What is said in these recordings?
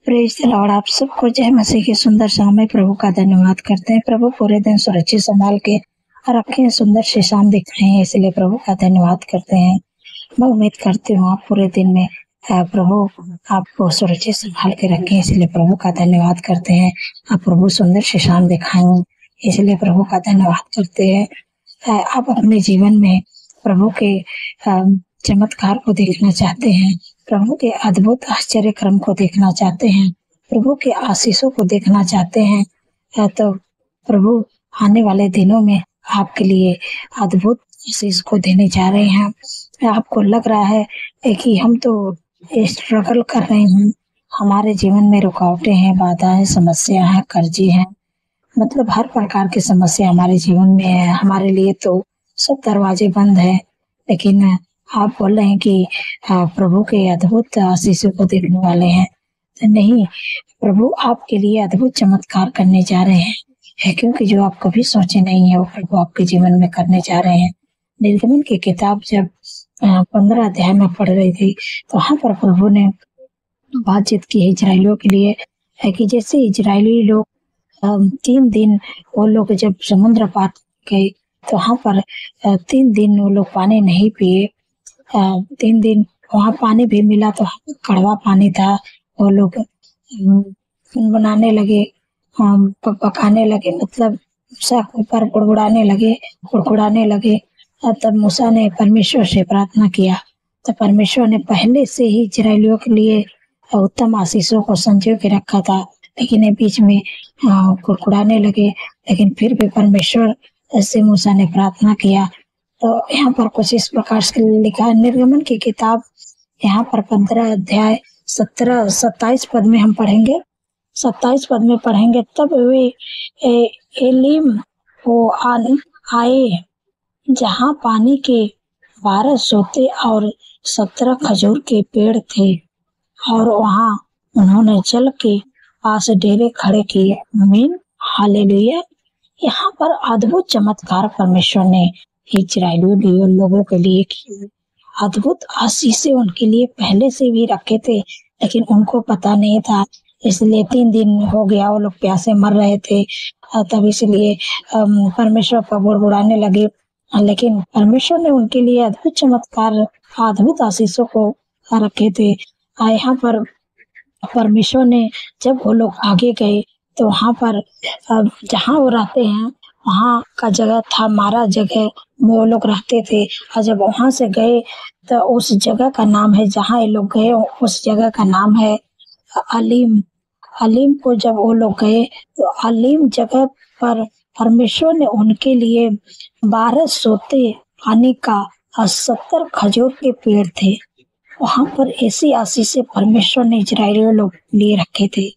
Praise the Lord. आप सबको जय मसीह की सुंदर शाम में प्रभु का धन्यवाद करते हैं। प्रभु पूरे दिन सुरक्षित संभाल के रखे, सुंदर सी शाम दिखाए हैं, इसलिए प्रभु का धन्यवाद करते हैं। मैं उम्मीद करती हूँ आप पूरे दिन में प्रभु आपको सुरक्षित संभाल के रखे, इसलिए प्रभु का धन्यवाद करते हैं। आप प्रभु सुंदर सी शाम दिखाएं, इसलिए प्रभु का धन्यवाद करते हैं। आप अपने जीवन में प्रभु के चमत्कार को देखना चाहते हैं, प्रभु के अद्भुत आश्चर्य क्रम को देखना चाहते हैं, प्रभु के आशीषों को देखना चाहते हैं, तो प्रभु आने वाले दिनों में आपके लिए अद्भुत आशीष को देने जा रहे हैं। आपको लग रहा है कि हम तो स्ट्रगल कर रहे हैं, हमारे जीवन में रुकावटें हैं, बाधा है, समस्या है, कर्जे हैं, मतलब हर प्रकार की समस्या हमारे जीवन में है। हमारे लिए तो सब दरवाजे बंद है, लेकिन आप बोल रहे हैं कि प्रभु के अद्भुत आशीषों को देखने वाले हैं। तो नहीं, प्रभु आपके लिए अद्भुत चमत्कार करने जा रहे हैं, क्योंकि जो आप कभी सोचे नहीं है वो प्रभु आपके जीवन में करने जा रहे हैं। निर्गमन की किताब जब 15 अध्याय में पढ़ रही थी, तो वहाँ पर प्रभु ने बातचीत की है इजरायलियों के लिए, है कि जैसे इजरायली लोग 3 दिन वो लोग जब समुद्र पार गए, तो वहाँ पर 3 दिन वो लोग पानी नहीं पिए। 3 दिन वहाँ पानी भी मिला तो कड़वा पानी था। वो लोग बनाने लगे, पकाने लगे, मतलब मूसा के ऊपर गुड़गुड़ाने लगे। तब मूसा ने परमेश्वर से प्रार्थना किया, तो परमेश्वर ने पहले से ही इजरायलियों के लिए उत्तम आशीषों को संजो के रखा था, लेकिन ये बीच में गुड़गुड़ाने लगे। लेकिन फिर भी परमेश्वर से मूसा ने प्रार्थना किया। तो यहाँ पर कुछ इस प्रकार से लिखा है, निर्गमन की किताब यहाँ पर 15 अध्याय 27 पद में हम पढ़ेंगे। 27 पद में पढ़ेंगे, तब वे एलीम को आए, जहाँ पानी के 12 सोते और 17 खजूर के पेड़ थे, और वहाँ उन्होंने जल के पास डेरे खड़े किए। आमीन, हालेलुया। यहाँ पर अद्भुत चमत्कार परमेश्वर ने इजरायली लोगों के लिए की। अद्भुत आशीषें उनके लिए पहले से भी रखे थे, लेकिन उनको पता नहीं था, इसलिए 3 दिन हो गया वो लोग प्यासे मर रहे थे। तब इसलिए परमेश्वर पर गुड़गुड़ाने लगे, लेकिन परमेश्वर ने उनके लिए अद्भुत चमत्कार, अद्भुत आशीषों को रखे थे। यहाँ पर परमेश्वर ने जब वो लोग आगे गए, तो वहाँ पर जहाँ वो रहते हैं वहाँ का जगह था मारा जगह में वो लोग रहते थे। और जब वहाँ से गए तो उस जगह का नाम है, जहाँ ये लोग गए उस जगह का नाम है अलीम। अलीम को जब वो लोग गए तो अलीम जगह पर परमेश्वर ने उनके लिए 12 सोते पानी का और 70 खजूर के पेड़ थे। वहाँ पर ऐसी आशीषें परमेश्वर ने इजरायली लोग लिए रखे थे।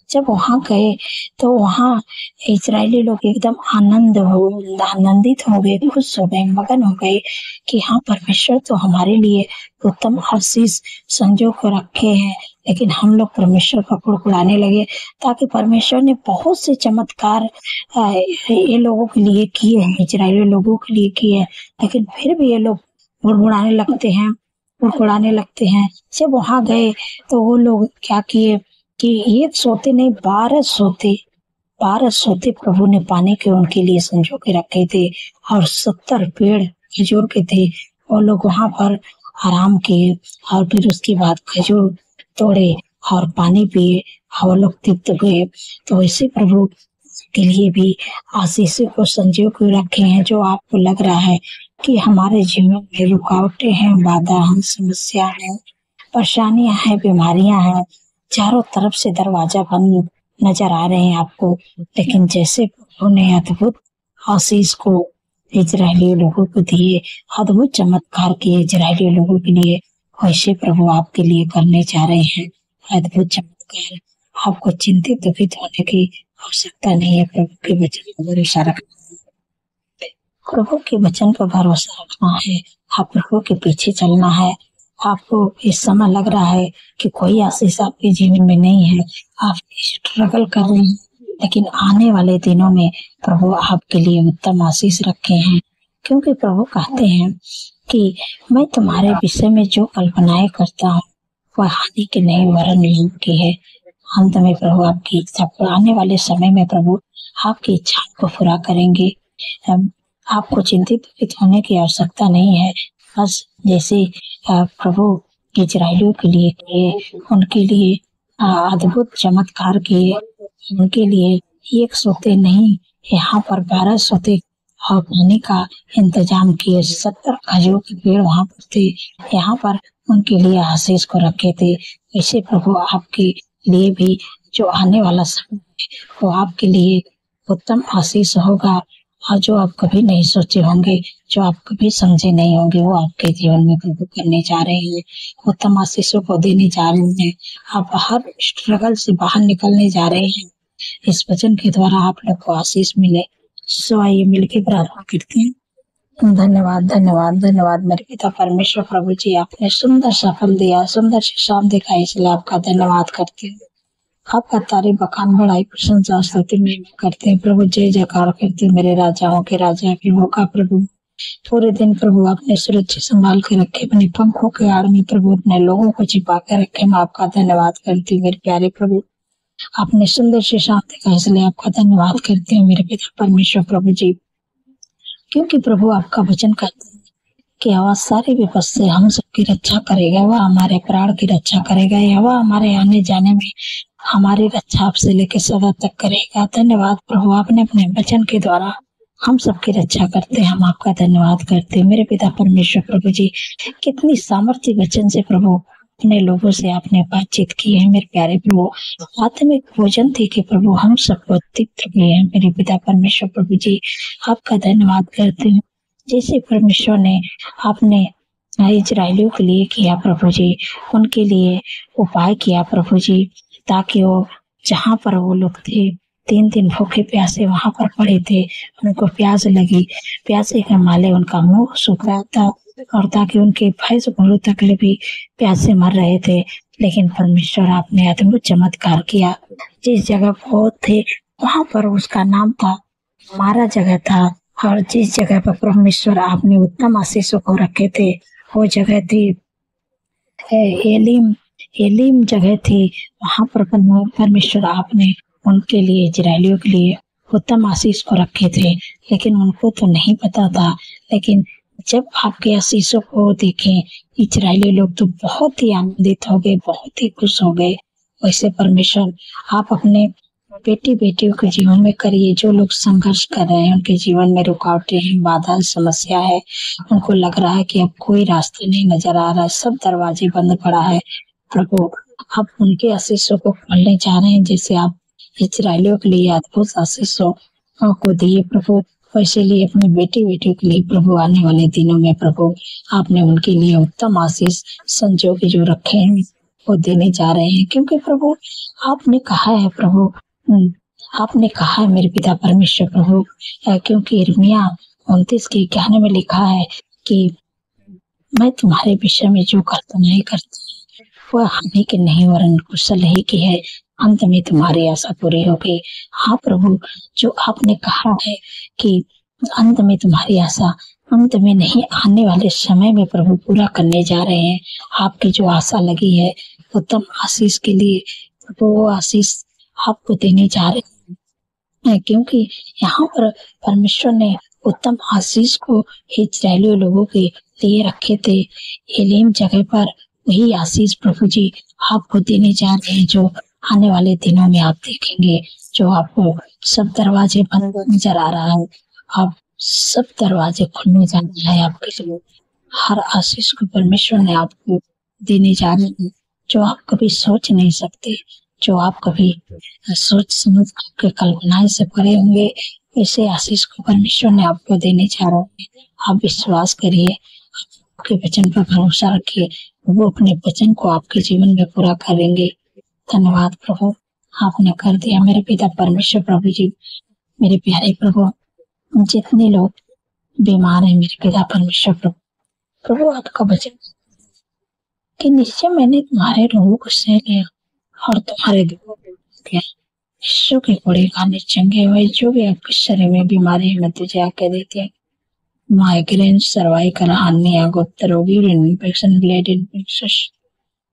जब वहाँ गए तो वहाँ इजरायली लोग एकदम आनंदित हो गए, खुश हो गए, मगन हो गए कि हाँ, परमेश्वर तो हमारे लिए उत्तम आशीष संजो कर रखे हैं। लेकिन हम लोग परमेश्वर का गुड़गुड़ाने लगे, ताकि परमेश्वर ने बहुत से चमत्कार ये लोगों के लिए किए हैं, इजरायली लोगों के लिए किए हैं, लेकिन फिर भी ये लोग गुड़गुड़ाने लगते हैं। जब वहाँ गए तो वो लोग क्या किए कि 1 सोते नहीं 12 सोते प्रभु ने पानी के उनके लिए संजो के रखे थे, और 70 पेड़ खजूर के थे। वो लोग वहाँ पर आराम किए, और फिर उसके बाद खजूर तोड़े और पानी पिए, और वो लोग तृप्त हुए। तो ऐसे प्रभु के लिए भी आशीषों को संजो के रखे हैं। जो आपको लग रहा है कि हमारे जीवन में रुकावटें हैं, बाधा हैं, समस्या है, परेशानियां हैं, बीमारियां हैं, चारों तरफ से दरवाजा बंद नजर आ रहे हैं आपको, लेकिन जैसे प्रभु ने अद्भुत आशीष को इजरायली लोगों को दिए, अद्भुत चमत्कार किए इजरायली लोगों के लिए, वैसे प्रभु आपके लिए करने जा रहे हैं अद्भुत चमत्कार। आपको चिंतित दुखित होने की आवश्यकता नहीं है। प्रभु के वचन पर भरोसा रखना है, प्रभु के वचन पर भरोसा रखना है। आप प्रभु के पीछे चलना है। आपको इस समय लग रहा है कि कोई आशीष आपके जीवन में नहीं है, आप स्ट्रगल कर रहे हैं, लेकिन आने वाले दिनों में प्रभु आपके लिए उत्तम आशीष रखे हैं। क्योंकि प्रभु कहते हैं कि मैं तुम्हारे विषय में जो कल्पनाएं करता हूँ वह हानि के नहीं, वरन योग की है। अंत में प्रभु आपकी इच्छा को आने वाले समय में प्रभु आपकी इच्छा को पूरा करेंगे। आपको चिंतित होने की आवश्यकता नहीं है। बस जैसे प्रभु इजराइलियों के लिए किए, उनके लिए अद्भुत चमत्कार किए, उनके लिए एक सोते नहीं, यहाँ पर 12 सोते और पानी का इंतजाम किए। 70 खजूर के पेड़ वहाँ पर थे, यहाँ पर उनके लिए आशीष को रखे थे। ऐसे प्रभु आपके लिए भी जो आने वाला समय है वो आपके लिए उत्तम आशीष होगा, और जो आप कभी नहीं सोचे होंगे, जो आप कभी समझे नहीं होंगे, वो आपके जीवन में प्रभु करने जा रहे हैं, उत्तम आशीषों को देने जा रहे हैं। आप हर स्ट्रगल से बाहर निकलने जा रहे हैं। इस वचन के द्वारा आप लोग को आशीष मिले। सो आइए मिलकर प्रार्थना करते हैं। धन्यवाद धन्यवाद धन्यवाद मेरे पिता परमेश्वर प्रभु जी, आपने सुंदर सफल दिया, सुंदर से शाम दिखाई, इसलिए आपका धन्यवाद करते हैं। आपका तारीफ बखान बढ़ाई प्रशंसा स्तुति में करते हैं प्रभु। जय जयकार करते हैं मेरे राजाओं के राजा के होगा प्रभु। पूरे दिन प्रभु आपने सुरक्षित संभाल के रखे, अपने पंखों के आड़ में प्रभु अपने लोगों को छिपा के रखे। मैं आपका धन्यवाद करती हूँ मेरे प्यारे प्रभु। आपने सुंदर से शाम दिखाई, इसलिए आपका धन्यवाद करते हैं मेरे पिता परमेश्वर प्रभु जी। क्योंकि प्रभु आपका वचन कहते हैं कि आवाज सारे विपद से हम सबकी रक्षा करेगा, वह हमारे प्राण की रक्षा करेगा, या वह हमारे आने जाने में हमारी रक्षा आपसे लेकर सदा तक करेगा। धन्यवाद प्रभु, आपने अपने वचन के द्वारा हम सबकी रक्षा करते हैं। हम आपका धन्यवाद करते हैं मेरे पिता परमेश्वर प्रभु जी। कितनी सामर्थ्य वचन से प्रभु अपने लोगों से आपने बातचीत की है मेरे प्यारे प्रभु। आत्मिक भोजन थे कि प्रभु हम सबको तृप्त किए हैं मेरे पिता परमेश्वर प्रभु जी। आपका धन्यवाद करते हैं। जैसे परमेश्वर ने आपने इजराइलियों के लिए किया प्रभु जी, उनके लिए उपाय किया प्रभु जी, ताकि वो जहाँ पर वो लोग थे 3 दिन भूखे प्यासे वहां पर पड़े थे, उनको प्यास लगी, प्यासे के माले उनका मुंह सूख रहा था, और ताकि उनके भैंस घोड़ों तक भी प्यासे मर रहे थे। लेकिन परमेश्वर आपने अद्भुत चमत्कार किया। जिस जगह वो थे वहां पर उसका नाम था मारा जगह था, और जिस जगह पर परमेश्वर आपने उत्तम आशीषों को रखे थे वो जगह थी एलीम जगह थी। वहां पर परमेश्वर आपने उनके लिए, इजराइलियों के लिए उत्तम आशीष को रखे थे, लेकिन उनको तो नहीं पता था। लेकिन जब आपके आशीषों को देखें इजराइली लोग तो बहुत ही आनंदित हो गए, बहुत ही खुश हो गए। वैसे परमेश्वर आप अपने बेटियों के जीवन में करिए। जो लोग संघर्ष कर रहे हैं, उनके जीवन में रुकावटें हैं, बाधा समस्या है, उनको लग रहा है कि अब कोई रास्ता नहीं नजर आ रहा है, सब दरवाजे बंद पड़ा है, प्रभु आप उनके आशीषों को खोलने जा रहे हैं। जैसे आप इजराइलियों के लिए अद्भुत आशीषों को दिए प्रभु, वैसे लिए अपने बेटियों के लिए प्रभु आने वाले दिनों में प्रभु आपने उनके लिए उत्तम आशीष संजोग जो रखे हैं वो देने जा रहे हैं। क्योंकि प्रभु आपने कहा है प्रभु, आपने कहा है मेरे पिता परमेश्वर प्रभु, क्योंकि यिर्मयाह 29 के 11 में लिखा है कि मैं तुम्हारे विषय में जो करता नहीं करता वह हानि की नहीं वरन कुशल ही की है, अंत में तुम्हारी आशा पूरी होगी। हाँ प्रभु, जो आपने कहा है कि अंत में तुम्हारी आशा, अंत में नहीं आने वाले समय में प्रभु पूरा करने जा रहे हैं। आपकी जो आशा लगी है उत्तम आशीष के लिए प्रभु, वो आशीष आपको देने जा रहे हैं। क्योंकि यहाँ पर परमेश्वर ने उत्तम आशीष को इजराइली लोगों के लिए रखे थे एलीम जगह पर, वही आशीष प्रभु जी आपको देने जा रहे हैं, जो आने वाले दिनों में आप देखेंगे। जो आपको सब दरवाजे बंद नजर आ रहा है, आप सब दरवाजे खुलने जा रहे हैं आपके लिए। हर आशीष को परमेश्वर ने आपको देने जा रहे हैं, जो आप कभी सोच नहीं सकते, जो आप कभी सोच समझ आपके कल्पनाएं से परे होंगे, ऐसे आशीष को परमेश्वर ने आपको देने जा रहे हैं। आप विश्वास करिए, आपके वचन पर भरोसा रखिए, वो अपने वचन को आपके जीवन में पूरा करेंगे। धन्यवाद प्रभु, आपने कर दिया मेरे पिता परमेश्वर प्रभु जी। मेरे प्यारे प्रभु, जितने लोग बीमार हैं मेरे पिता परमेश्वर प्रभु आपका वचन कि निश्चय मैंने तुम्हारे रोगों को सह लिया और तुम्हारे दुखों को दिया। यीशु के कोड़े खाने चंगे हुए, जो भी आपके शरीर में बीमारी है मैं तुझे आके देती है। माइग्रेन, सर्वाइकल, हार्निया, गोत्र रोगी, इन्फेक्शन, ब्लड इन्फेक्शन,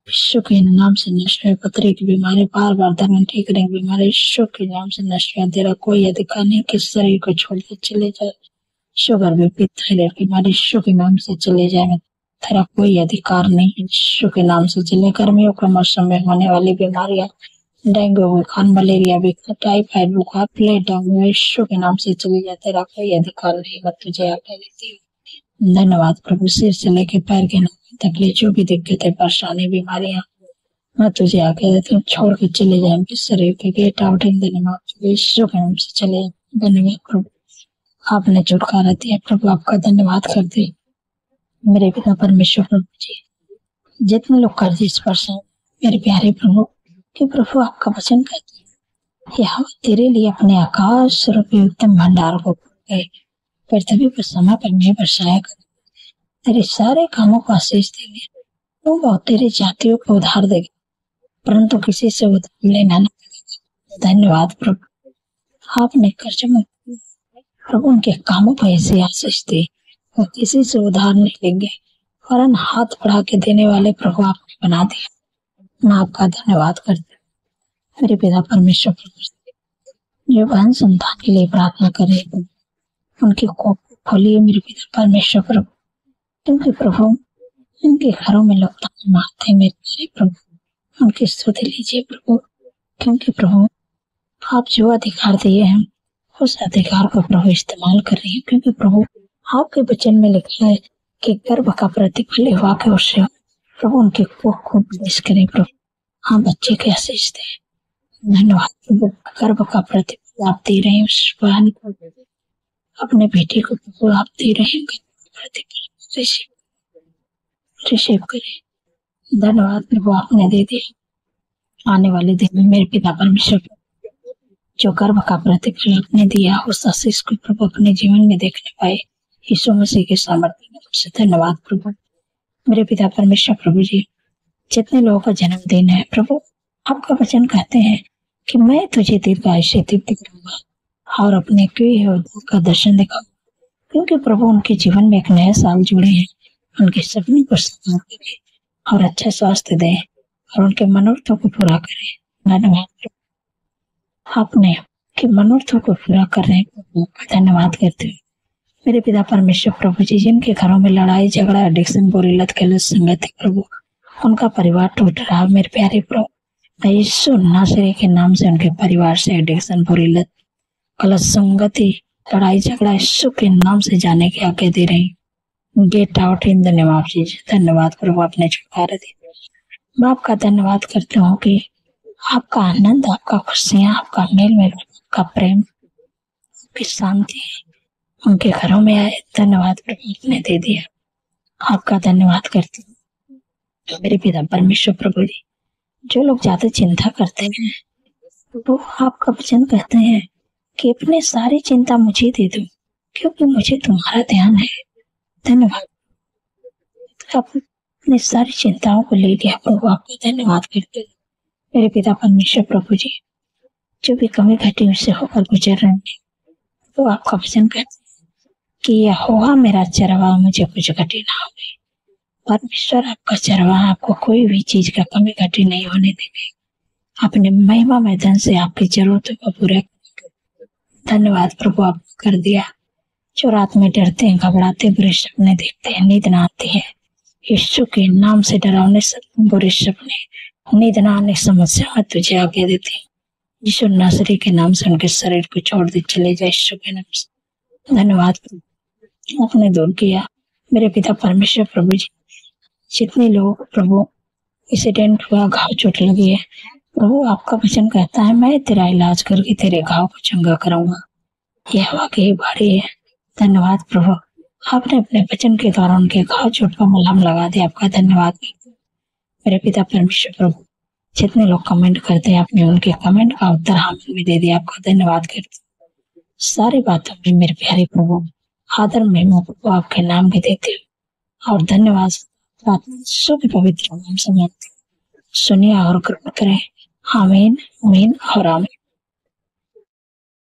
यीशु के नाम से नष्ट है। पथरी की बीमारी, बार बार धड़कन ठीक करने की बीमारी, यीशु के नाम से नष्ट है। तेरा कोई अधिकार नहीं कि शरीर को छोड़ के चले जाए। शुगर, बीपी, थायराइड की बीमारी यीशु के नाम से चले जाए। तेरा कोई अधिकार नहीं है। यीशु के नाम से चले। गर्मियों के मौसम में होने वाली बीमारियां, डेंगू बुखार, मलेरिया बुखार, टाइफाइड बुखार, प्लेग डाउन, यीशु के नाम से चली जाए। तेरा कोई अधिकार नहीं। मैं तुझे आज्ञा देती हूँ। धन्यवाद प्रभु। सिर से लेके पैर के नाम तक ले जो भी दिक्कतें, परेशानी, बीमारियां, मैं तुझे आज्ञा देती हूँ, छोड़ के चले जाए। उनके शरीर के गेट आउट इन धन्यवाद यीशु के नाम से चले। धन्यवाद प्रभु, आपने छुटकारा दिया प्रभु, आपका धन्यवाद करते मेरे पिता परमेश्वर प्रभु जी। जितने लोग कर्ज स्पर्श हैं मेरे प्यारे प्रभु, कि प्रभु आपका वचन कहते हैं, यह तेरे लिए अपने आकाश रूपी उत्तम भंडार को गए, पृथ्वी पर समय पर मैं बरसाया कर, तेरे सारे कामों को आशीष देंगे। तू बहुत तेरे जातियों को उधार देगा, परंतु किसी से उधार लेना न पड़ेगा। धन्यवाद प्रभु, आपने कर्ज में प्रभु उनके कामों को ऐसे आशीष दी, वो किसी से उधार नहीं लेंगे, वरन हाथ बढ़ा के देने वाले प्रभु आपने बना दिया। मैं आपका धन्यवाद करती हूँ मेरे पिता परमेश्वर प्रभु। जो बहन संतान के लिए प्रार्थना करे, उनकी कोख खोलिए मेरे पिता परमेश्वर प्रभु, क्योंकि प्रभु उनके घरों में लोग ताने मारते हैं मेरे प्यारे प्रभु। उनकी स्तुति लीजिए प्रभु, क्योंकि प्रभु आप जो अधिकार दिए हैं उस अधिकार को प्रभु इस्तेमाल कर रही है, क्योंकि प्रभु आपके वचन में लिखा है कि गर्भ का प्रतिफल युवा के उससे प्रभु उनके कोख को प्रवेश करें प्रभु। हाँ, बच्चे के आशीष दे। धन्यवाद प्रभु, गर्भ का प्रतिफल आप दे रहे हैं उस बहन को, अपने बेटे को प्रभु आप दे रहे हैं, प्रतिफल रिसीव करें। धन्यवाद प्रभु, आपने दे दिया। आने वाले दिन में मेरे पिता परमेश्वर जो गर्भ का प्रतिफल आपने दिया उस आशीष को प्रभु अपने जीवन में देखने पाए, यीशु मसीह के सामर्थ्य में से धन्यवाद प्रभु। मेरे पिता परमेश्वर प्रभु जी, जितने लोगों का जन्मदिन है प्रभु, आपका वचन कहते हैं कि मैं तुझे दीर्घायुष्य दीप्ति करूंगा और अपने किए हुए का दर्शन दिखाऊंगा, क्योंकि प्रभु उनके जीवन में एक नया साल जुड़े हैं। उनके सपने को साकार करे और अच्छा स्वास्थ्य दे और उनके मनोरथों को पूरा करे। धन्यवाद प्रभु, आपने के मनोरथों को पूरा कर रहे हैं, धन्यवाद करते हैं मेरे पिता परमेश्वर प्रभु जी। जिनके घरों में लड़ाई झगड़ा, एडिक्शन, बुरी लत, कलश, संगति प्रभु, उनका परिवार टूट रहा है मेरे प्यारे प्रभु, मैं यीशु नासरी के नाम से उनके परिवार से एडिक्शन, बुरी लत, कलश, संगति, लड़ाई झगड़ा यीशु के नाम से जाने की आज्ञा दे रही। Get out in the name of Jesus. धन्यवाद प्रभु, आपने छुटकारा दिया। मैं आपका धन्यवाद करती हूँ कि आपका आनंद, आपका खुशियाँ, आपका मेल मेल, आपका प्रेम, आपकी शांति उनके घरों में आए। धन्यवाद प्रभु, आपने दे दिया। आपका धन्यवाद करती हूँ मेरे पिता परमेश्वर प्रभु जी। जो लोग ज्यादा चिंता करते हैं वो आपका वचन कहते हैं कि अपने सारी चिंता मुझे दे दो, क्योंकि मुझे तुम्हारा ध्यान है। धन्यवाद, अपने सारी चिंताओं को ले लिया प्रभु, आपका धन्यवाद करते हैं मेरे पिता परमेश्वर प्रभु जी। जो भी कमी घटी उससे होकर गुजर रहे हैं, तो आपका वचन कहते कि यहोवा मेरा चरवाहा, मुझे कुछ घटी ना होगी। परमेश्वर आपका चरवाहा, आपको कोई भी चीज का कमी घटी नहीं होने देंगे। अपने महिमा में धन से आपकी जरूरतों को पूरा करेंगे। धन्यवाद प्रभु, आप कर दिया। जो रात में डरते हैं, घबराते, बुरे सपने देखते हैं, नींद ना आती है, यीशु के नाम से डरावने बुरे सपने, नींद ना आने समस्या में तुझे आज्ञा देती है। यीशु नासरी के नाम से उनके शरीर को छोड़ दे, चले जाए यीशु के नाम से। धन्यवाद प्रभु, आपने दूर किया मेरे पिता परमेश्वर प्रभु जी। जितने लोग प्रभु एक्सीडेंट हुआ, घाव चोट लगी है प्रभु, आपका वचन कहता है मैं तेरा इलाज करके तेरे घाव को चंगा कराऊंगा। यह वाकई बड़ी है। धन्यवाद प्रभु, आपने अपने वचन के द्वारा उनके घाव चोट पर मलहम लगा दिया। आपका धन्यवाद मेरे पिता परमेश्वर प्रभु। जितने लोग कमेंट करते हैं आपने उनके कमेंट का उत्तर हमें भी दे दिया। आपका धन्यवाद करते सारी बातों में मेरे प्यारे प्रभु आदर महिमा प्रभु आपके नाम भी देते और धन्यवाद शुभ पवित्र नाम से सुनिए और कृपा करें। आमीन, आमीन और आमीन।